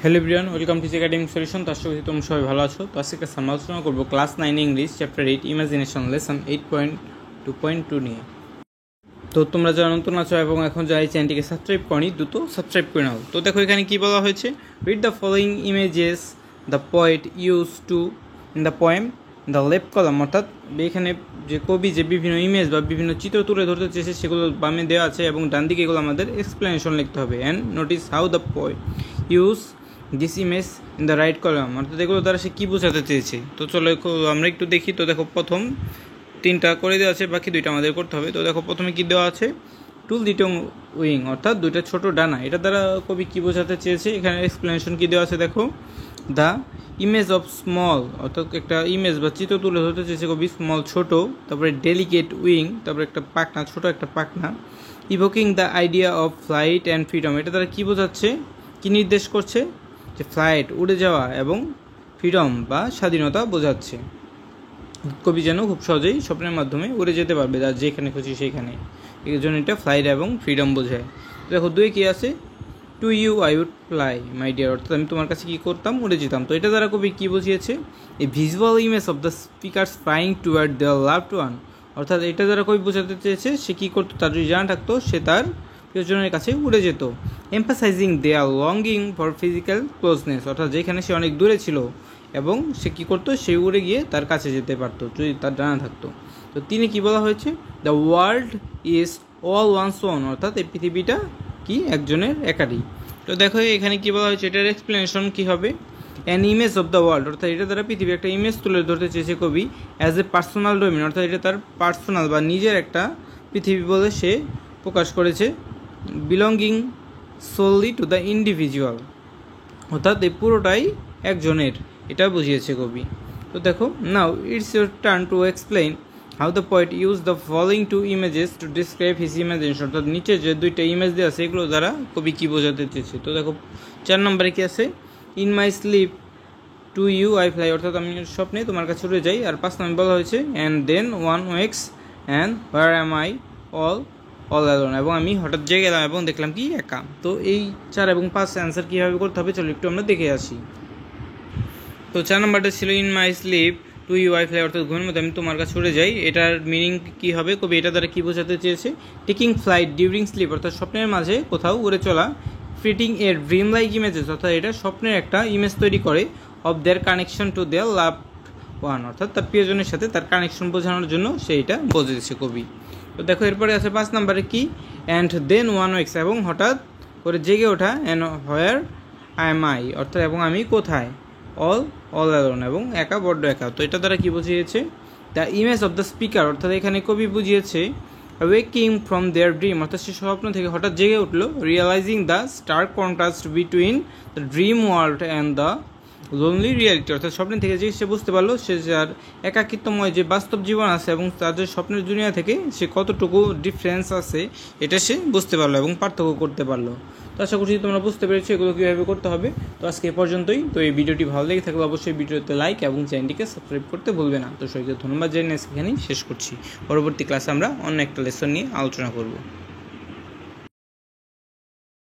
Hello everyone, welcome to academic solution. তো আশা করি তোমরা সবাই ভালো আছো। তো আজকে আমরা আলোচনা করবো class 9 English chapter 8 imagination lesson 8.2.2 নিয়ে। তো তোমরা যারা নতুন আছো এবং এখন যারা এই চ্যানেলটিকে সাবস্ক্রাইব করনি, দ্রুত সাবস্ক্রাইব করে নাও। তো দেখো এখানে কি বলা হয়েছে, read the following images the poet use to in the poem the left column. অর্থাৎ এখানে যে কবি যে বিভিন্ন ইমেজ বা বিভিন্ন চিত্র তুলে ধরতে চেয়েছে সেগুলো বামে দেওয়া আছে এবং ডান দিকে এগুলো আমাদের এক্সপ্লেনেশন লিখতে হবে। And notice how the poet use this image in the right column. অর্থাৎ এগুলো দ্বারা সে কী বোঝাতে চেয়েছে। তো চলো আমরা একটু দেখি। তো দেখো প্রথম 3টা করে দেওয়া আছে, বাকি 2টা আমাদের করতে হবে। তো দেখো প্রথমে কী দেওয়া আছে, টু লিটল উইং অর্থাৎ 2টা ছোট ডানা। এটা দ্বারা কবি কী বোঝাতে চেয়েছে, এখানে এক্সপ্লেনেশন কী দেওয়া আছে দেখো, দ্য ইমেজ অফ স্মল অর্থাৎ একটা ইমেজ বা চিত্র তুলে ধরতে চেয়েছে কবি, স্মল ছোট, তারপরে ডেলিকেট উইং তারপরে একটা পাখনা, ছোট একটা পাখনা, evoking the idea of flight and freedom. এটা দ্বারা কী বোঝাচ্ছে, কী নির্দেশ করছে, যে ফ্লাইট উড়ে যাওয়া এবং ফ্রিডম বা স্বাধীনতা বোঝাচ্ছে। কবি যেন খুব সহজেই স্বপ্নের মাধ্যমে উড়ে যেতে পারবে, যার যেখানে খুশি সেইখানে। এই জন্য এটা ফ্লাইট এবং ফ্রিডম বোঝায়। দেখো 2 কী আছে, to you I would fly my dear, অর্থাৎ আমি তোমার কাছে কী করতাম, উড়ে যেতাম। তো এটা দ্বারা কবি কী বুঝিয়েছে, a visual image of the speaker's flying toward their loved one. অর্থাৎ এটা দ্বারা কবি বোঝাতে চেয়েছে সে কী করতো, তার যদি জানা থাকতো সে তার প্রিয়জনের কাছে উড়ে যেত। Emphasising their longing for physical closeness, অর্থাৎ যেখানে সে অনেক দূরে ছিল এবং সে কী করতো, সে উড়ে গিয়ে তার কাছে যেতে পারতো যদি তার জানা থাকতো। তো তিনি কী বলা হয়েছে, the world is all one's own, অর্থাৎ এই পৃথিবীটা কি একজনের একারই। তো দেখো এখানে কী বলা হয়েছে, এটার এক্সপ্লেনেশন কী হবে, an image of the world, অর্থাৎ এটা দ্বারা পৃথিবী একটা ইমেজ তুলে ধরতে চেয়েছে কবি, অ্যাজ এ পার্সোনাল ডোমেন, অর্থাৎ এটা তার পার্সোনাল বা নিজের একটা পৃথিবী বলে সে প্রকাশ করেছে, belonging solely to the individual, অর্থাৎ এই পুরোটাই একজনের, এটা বুঝিয়েছে কবি। তো দেখো now it's your turn to explain how the poet use the following 2 images to describe his imagination, অর্থাৎ নিচে যে 2টা ইমেজ দেওয়া আছে এগুলো দ্বারা কবি কী বোঝাতে চেয়েছে। তো দেখো 4 নম্বরে কী আছে, in my sleep to you I fly, অর্থাৎ আমি স্বপ্নে তোমার কাছে উড়ে যাই। আর 5 নম্বরে বলা হয়েছে, and then one wakes and where am I all alone, এবং আমি হঠাৎ জেগে গেলাম এবং দেখলাম কি একা। তো এই 4 এবং 5 অ্যান্সার কীভাবে করতে হবে চলো একটু আমরা দেখে আসি। তো 4 নম্বরটা ছিল in my sleep to you I fly, অর্থাৎ ঘুমের মধ্যে আমি তোমার কাছে উড়ে যাই। এটার মিনিং কী হবে, কবি এটা দ্বারা কী বোঝাতে চেয়েছে, টেকিং ফ্লাইট ডিউরিং স্লিপ, অর্থাৎ স্বপ্নের মাঝে কোথাও উড়ে চলা, ফিটিং এর ড্রিম লাইক ইমেজেস, অর্থাৎ এটা স্বপ্নের একটা ইমেজ তৈরি করে, of their connection to their love one, অর্থাৎ তার প্রিয়জনের সাথে তার কানেকশন বোঝানোর জন্য সেইটা বোঝাচ্ছে কবি। তো দেখো এরপরে আছে 5 নম্বরে কি, অ্যান্ড দেন ওয়ান ওয়েক্স, এবং হঠাৎ করে জেগে ওঠা, অ্যান্ড হোয়ার অ্যাম আই, অর্থাৎ এবং আমি কোথায়, অল অ্যালোন, এবং একা বড্ড একা। তো এটা দ্বারা কী বুঝিয়েছে, the image of the speaker, অর্থাৎ এখানে কবি বুঝিয়েছে ওয়েকিং ফ্রম দেয়ার ড্রিম, অর্থাৎ সে স্বপ্ন থেকে হঠাৎ জেগে উঠলো, realizing the stark contrast between the dream world and the lonely reality, অর্থাৎ স্বপ্নের থেকে যে সে বুঝতে পারলো সে যার একাকিত্বময় যে বাস্তব জীবন আছে এবং তাদের স্বপ্নের দুনিয়া থেকে সে কতটুকু ডিফারেন্স আছে এটা সে বুঝতে পারলো এবং পার্থক্য করতে পারলো। তো আশা করছি তোমরা বুঝতে পেরেছো এগুলো কীভাবে করতে হবে। তো আজকে এ পর্যন্তই। তো এই ভিডিওটি ভালো লেগে থাকলে অবশ্যই ভিডিওতে লাইক এবং চ্যানেলটিকে সাবস্ক্রাইব করতে ভুলবে না। তো সবাইকে ধন্যবাদ জানিয়ে এখানেই শেষ করছি। পরবর্তী ক্লাসে আমরা অন্য একটা লেসন নিয়ে আলোচনা করব।